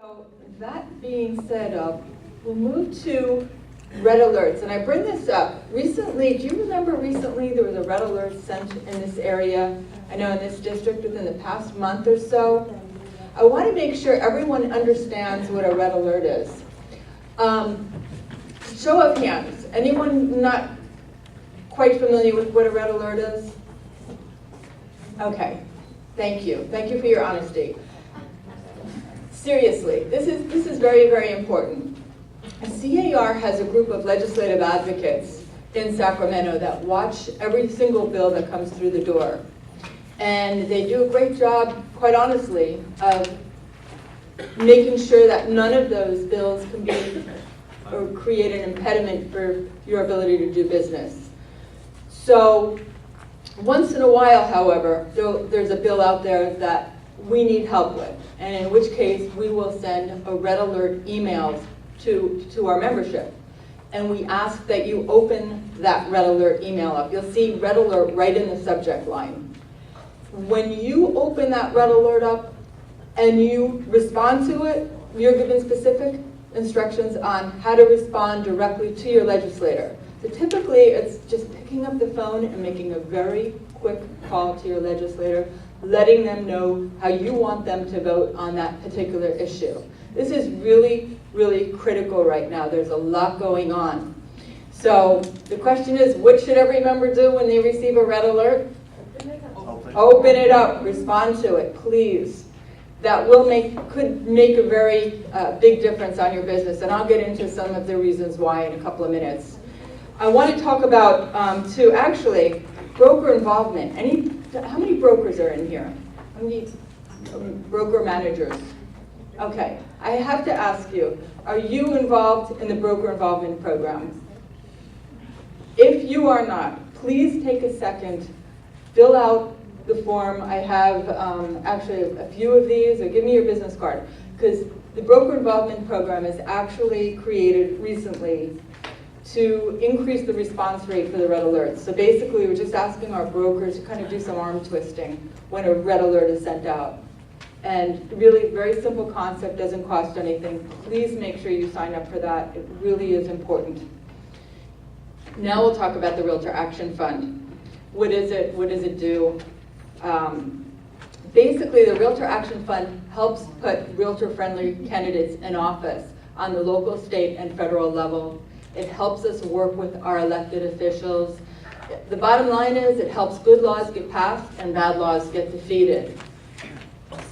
So that being said, we'll move to red alerts. And I bring this up. Recently, do you remember recently there was a red alert sent in this area? I know in this district within the past month or so. I want to make sure everyone understands what a red alert is. Show of hands. Anyone not quite familiar with what a red alert is? Okay. Thank you. Thank you for your honesty. Seriously, this is very, very important. C.A.R. has a group of legislative advocates in Sacramento that watch every single bill that comes through the door. And they do a great job, quite honestly, of making sure that none of those bills can be or create an impediment for your ability to do business. So once in a while, however, there's a bill out there that we need help with, and in which case we will send a red alert email to our membership. And we ask that you open that red alert email up. You'll see red alert right in the subject line. When you open that red alert up and you respond to it, you're given specific instructions on how to respond directly to your legislator. So typically it's just picking up the phone and making a very quick call to your legislator, letting them know how you want them to vote on that particular issue. This is really, really critical right now. There's a lot going on. So the question is, what should every member do when they receive a red alert? Open it up, respond to it, please. That could make a very big difference on your business, and I'll get into some of the reasons why in a couple of minutes. I want to talk about, actually, broker involvement. How many brokers are in here? How many broker managers? Okay, I have to ask you, are you involved in the broker involvement program? If you are not, please take a second, fill out the form. I have actually a few of these, or give me your business card, because the broker involvement program is actually created recently to increase the response rate for the red alerts. So basically, we're just asking our brokers to kind of do some arm twisting when a red alert is sent out. And really, very simple concept, doesn't cost anything. Please make sure you sign up for that. It really is important. Now we'll talk about the Realtor Action Fund. What is it? What does it do? Basically, the Realtor Action Fund helps put realtor-friendly candidates in office on the local, state, and federal level. It helps us work with our elected officials. The bottom line is it helps good laws get passed and bad laws get defeated.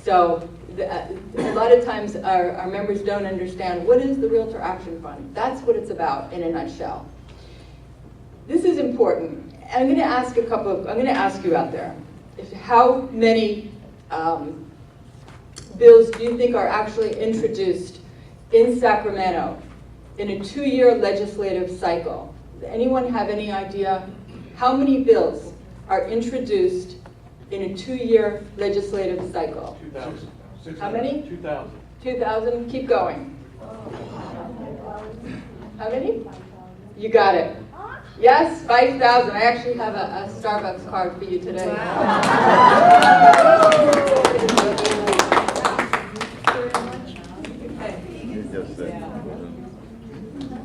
So a lot of times our members don't understand what is the Realtor Action Fund. That's what it's about in a nutshell. This is important. I'm going to ask you out there, how many bills do you think are actually introduced in Sacramento in a 2-year legislative cycle? Does anyone have any idea how many bills are introduced in a 2-year legislative cycle? 2,000. How many? 2,000. 2,000? Keep going. How many? You got it. Yes, 5,000. I actually have a Starbucks card for you today.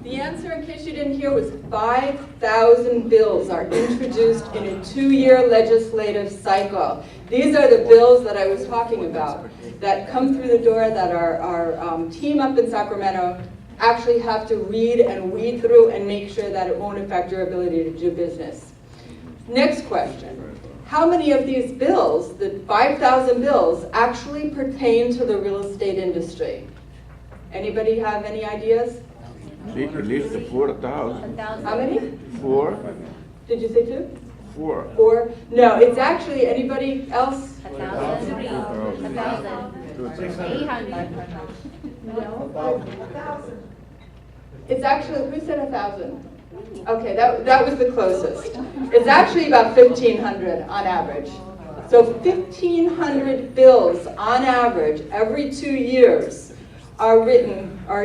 The answer, in case you didn't hear, was 5,000 bills are introduced in a 2-year legislative cycle. These are the bills that I was talking about that come through the door that our team up in Sacramento actually have to read and weed through and make sure that it won't affect your ability to do business. Next question. How many of these bills, the 5,000 bills, actually pertain to the real estate industry? Anybody have any ideas? At least 4,000. How many? 4. Did you say 2? 4. 4? No, it's actually, anybody else? 1,000. 800. It's actually, who said 1,000? Okay, that was the closest. It's actually about 1,500 on average. So 1,500 bills on average every 2 years are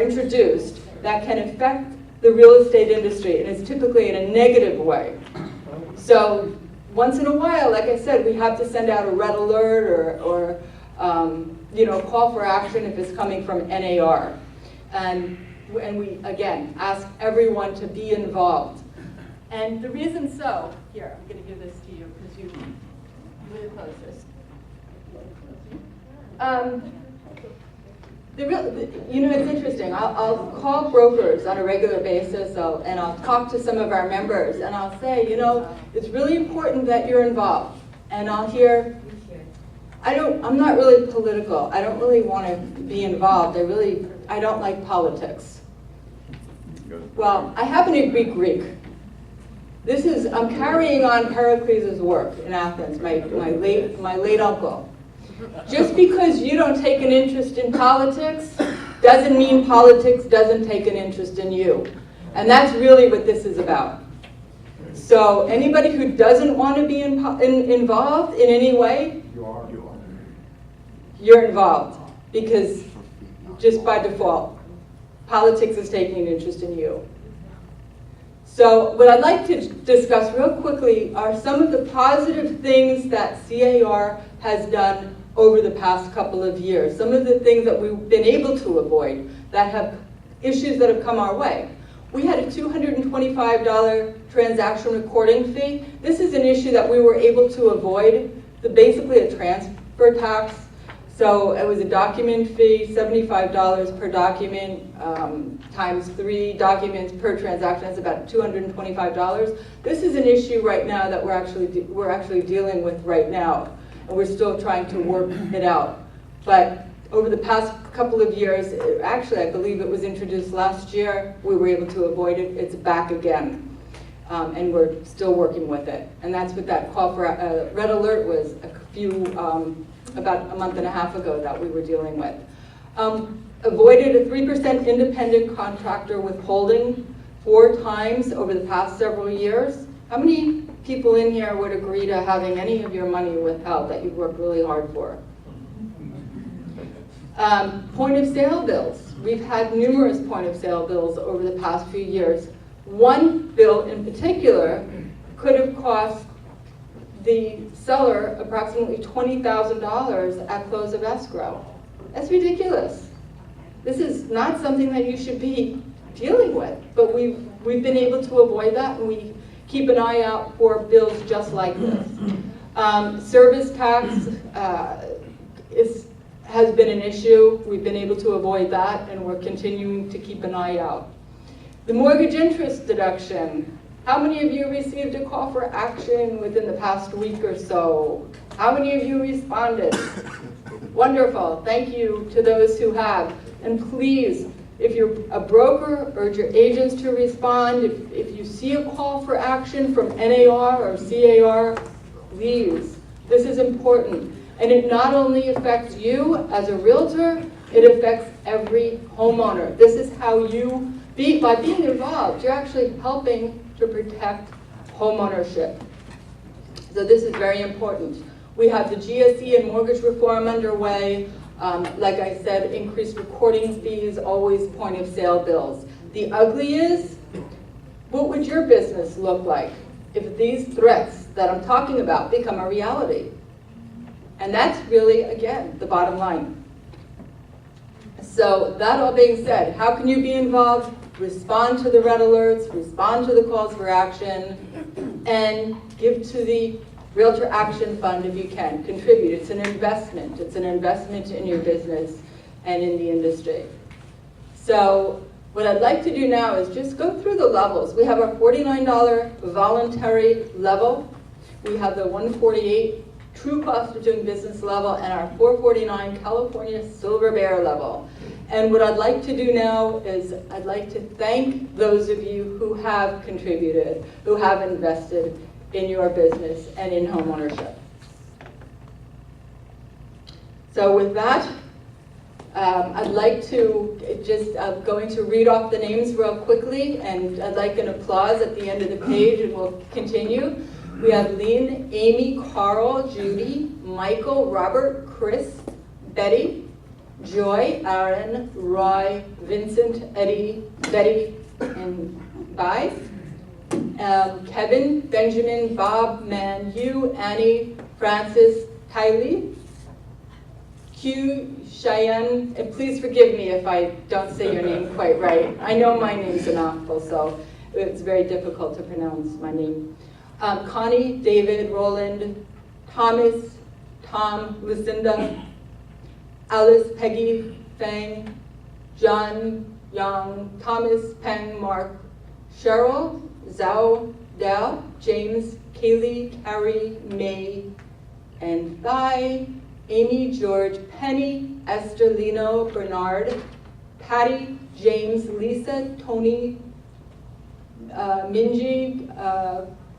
introduced that can affect the real estate industry, and it's typically in a negative way. So once in a while, like I said, we have to send out a red alert or call for action if it's coming from NAR. And we, again, ask everyone to be involved. And the reason so, here, I'm going to give this to you because you live closest. It's interesting. I'll call brokers on a regular basis, and I'll talk to some of our members, and I'll say, it's really important that you're involved. And I'll hear, I'm not really political. I don't really want to be involved. I don't like politics. Well, I happen to be Greek. I'm carrying on Pericles' work in Athens, my late uncle. Just because you don't take an interest in politics doesn't mean politics doesn't take an interest in you. And that's really what this is about. So anybody who doesn't want to be involved in any way, you're involved. Because just by default, politics is taking an interest in you. So what I'd like to discuss real quickly are some of the positive things that C.A.R. has done over the past couple of years. Some of the things that we've been able to avoid that have issues that have come our way. We had a $225 transaction recording fee. This is an issue that we were able to avoid, basically a transfer tax. So it was a document fee, $75 per document, times 3 documents per transaction. That's about $225. This is an issue right now that we're actually dealing with right now, and we're still trying to work it out. But over the past couple of years, actually I believe it was introduced last year, we were able to avoid it. It's back again, and we're still working with it. And that's what that call for red alert was about a month and a half ago that we were dealing with. Avoided a 3% independent contractor withholding 4 times over the past several years. How many people in here would agree to having any of your money withheld that you've worked really hard for? Point of sale bills. We've had numerous point of sale bills over the past few years. One bill in particular could have cost the seller approximately $20,000 at close of escrow. That's ridiculous. This is not something that you should be dealing with, but we've been able to avoid that, and we keep an eye out for bills just like this. Service tax has been an issue. We've been able to avoid that, and we're continuing to keep an eye out. The mortgage interest deduction. How many of you received a call for action within the past week or so? How many of you responded? Wonderful. Thank you to those who have. And please, if you're a broker, urge your agents to respond. If you see a call for action from NAR or C.A.R., please. This is important. And it not only affects you as a realtor, it affects every homeowner. This is how by being involved, you're actually helping to protect homeownership. So this is very important. We have the GSE and mortgage reform underway. Like I said, increased recording fees, always point of sale bills. The ugly is, what would your business look like if these threats that I'm talking about become a reality? And that's really, again, the bottom line. So that all being said, how can you be involved? Respond to the red alerts, respond to the calls for action, and give to the Realtor Action Fund if you can. Contribute. It's an investment. It's an investment in your business and in the industry. So what I'd like to do now is just go through the levels. We have our $49 voluntary level. We have the $148 true cost of doing business level, and our $449 California Silver Bear level. And what I'd like to do now is I'd like to thank those of you who have contributed, who have invested in your business and in homeownership. So with that, I'd like to going to read off the names real quickly, and I'd like an applause at the end of the page, and we'll continue. We have Lynn, Amy, Carl, Judy, Michael, Robert, Chris, Betty, Joy, Aaron, Roy, Vincent, Eddie, Betty, and Bai, Kevin, Benjamin, Bob, Man, Hugh, Annie, Francis, Kylie, Hugh Cheyenne, and please forgive me if I don't say your name quite right. I know my name's an mouthful, so it's very difficult to pronounce my name. Connie, David, Roland, Thomas, Tom, Lucinda, Alice, Peggy, Fang, John, Yang, Thomas, Peng, Mark, Cheryl, Zhao, Dal, James, Kaylee, Carrie, May, and Thai, Amy, George, Penny, Esther, Lino, Bernard, Patty, James, Lisa, Tony, Minji,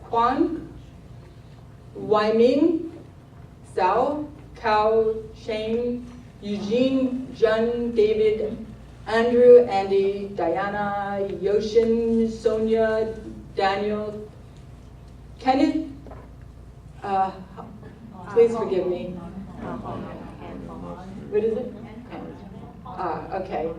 Kwan, Wai-Ming, Zhao, Kao, Shane, Eugene, Jun, David, Andrew, Andy, Diana, Yoshin, Sonia, Daniel, Kenneth, please forgive me. What is it? Okay.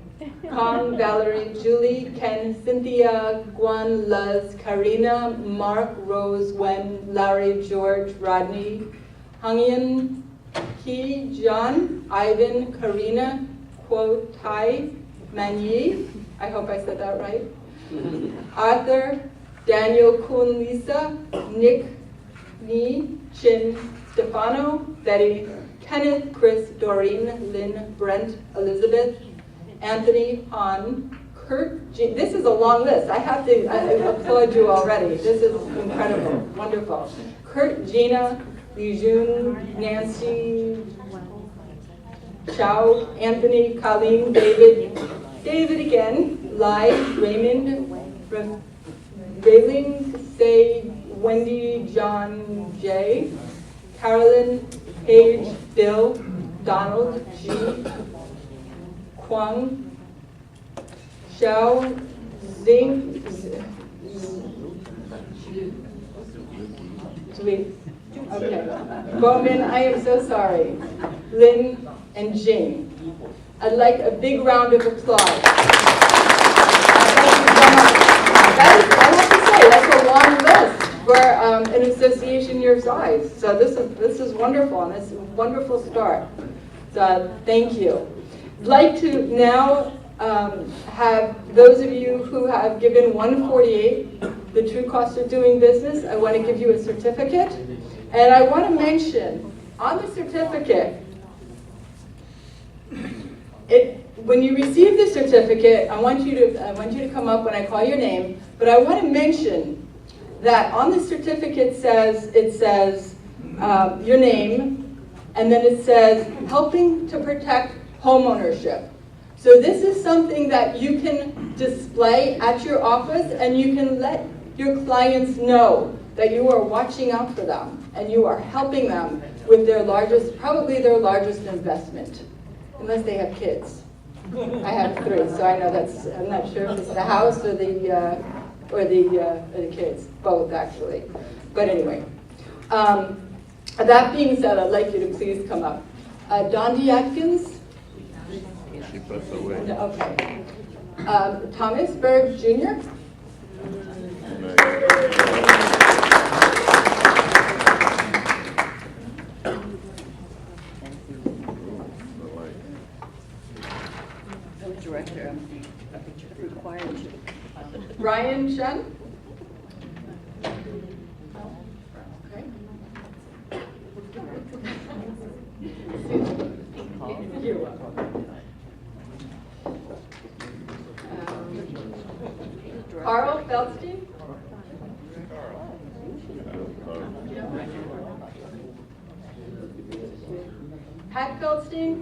Kong, Valerie, Julie, Ken, Cynthia, Guan, Luz, Karina, Mark, Rose, Wen, Larry, George, Rodney, Hangyan, Ki, John, Ivan, Karina, Quo, Tai, Manyi, I hope I said that right, Arthur, Daniel, Kun, Lisa, Nick, Ni, Chin, Stefano, Betty, Kenneth, Chris, Doreen, Lynn, Brent, Elizabeth, Anthony, Han, Kurt, this is a long list. I have to applaud you already. This is incredible, wonderful. Kurt, Gina, Lijun, Nancy, Chow, Anthony, Colleen, David, David again, Lai, Raymond, Rayling, Say, Wendy, John, Jay, Carolyn, Paige, Bill, Donald, G, Kwang, Xiao, Zing, Zui. Okay. Bowman, I am so sorry. Lynn and Jing. I'd like a big round of applause. Thank you so much. I have to say, that's a long list for an association your size. So this is wonderful, and it's a wonderful start. So thank you. I'd like to now have those of you who have given 148, the true cost of doing business, I want to give you a certificate. And I want to mention, on the certificate, when you receive the certificate, I want you to come up when I call your name, but I want to mention that on the certificate it says your name, and then it says helping to protect homeownership. So this is something that you can display at your office, and you can let your clients know that you are watching out for them and you are helping them with their largest, probably their largest investment, unless they have kids. I have 3, so I know that's, I'm not sure if it's the house or the kids, both actually. But anyway, that being said, I'd like you to please come up. Dondi Atkins. She passed away. Okay. Thomas Berg Jr. Director, I'm required to. Ryan Shen. Okay. You're welcome. Carl Feldstein. Pat Feldstein.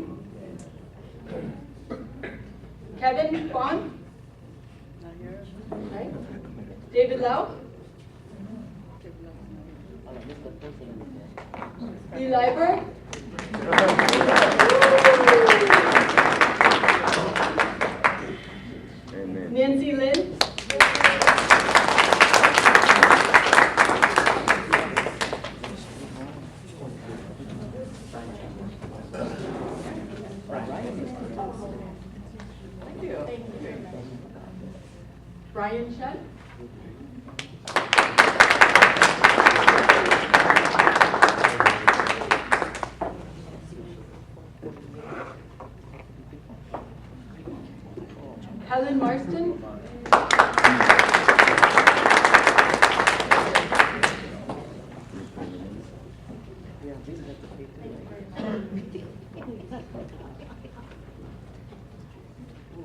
Kevin Kwan. Okay. David Lau. Lee Leiber. Nancy Lynn. Brian Chen. Helen Marston.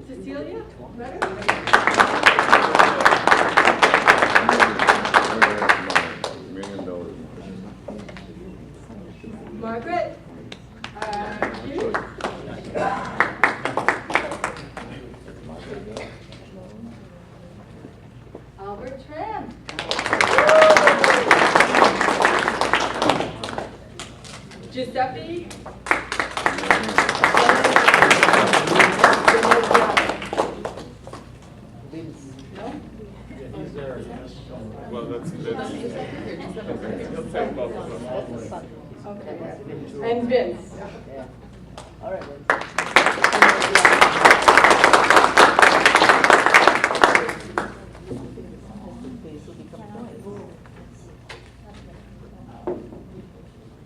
Cecilia. Margaret. Albert Tran. Giuseppe. No? Well, that's he'll take both of them. Okay. And Vince. All right.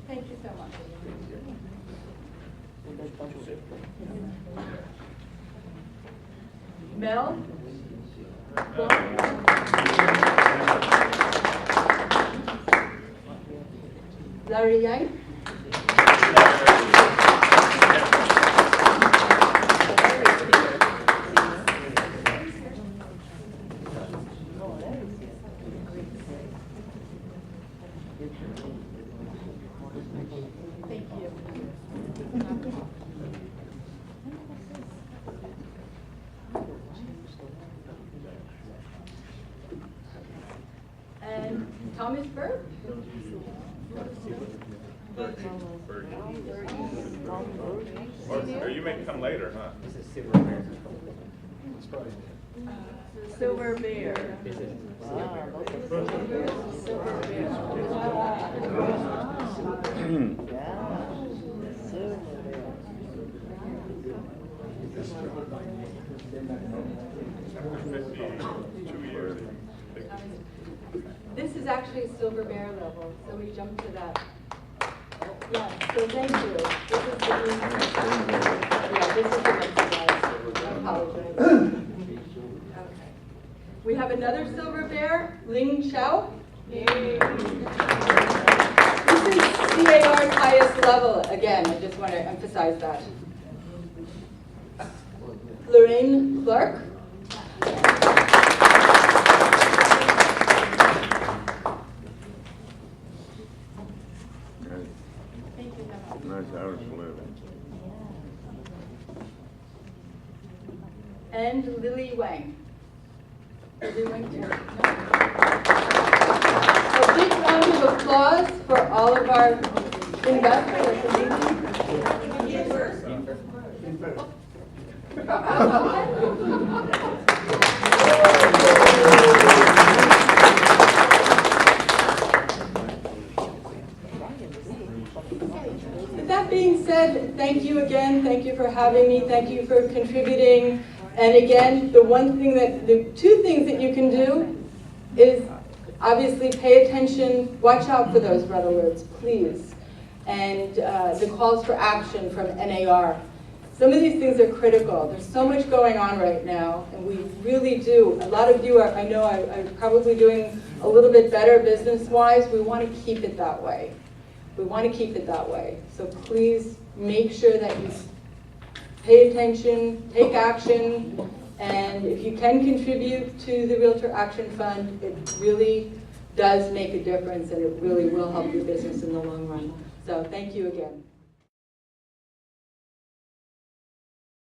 Thank you so much. Mel? Larry Yang? Thank you. And Thomas Burke? Or you may come later, huh? Silver Bear. This is actually a Silver Bear level, so we jumped to that. Yeah, so thank you. This is the yeah, this is the next slide. I apologize. Okay. We have another Silver Bear, Ling Xiao. This is C.A.R.'s highest level. Again, I just want to emphasize that. Lorraine Clark. Nice house to live in. And Lily Wang. Lily Wang too. A big round of applause for all of our investors at the meeting. With that being said, thank you again. Thank you for having me. Thank you for contributing. And again, the two things that you can do is obviously pay attention, watch out for those red alerts, please. And the calls for action from NAR. Some of these things are critical. There's so much going on right now, and we really do. A lot of you are, I know, are probably doing a little bit better business-wise. We want to keep it that way. We want to keep it that way. So please make sure that you pay attention, take action, and if you can contribute to the Realtor Action Fund, it really does make a difference, and it really will help your business in the long run. So thank you again.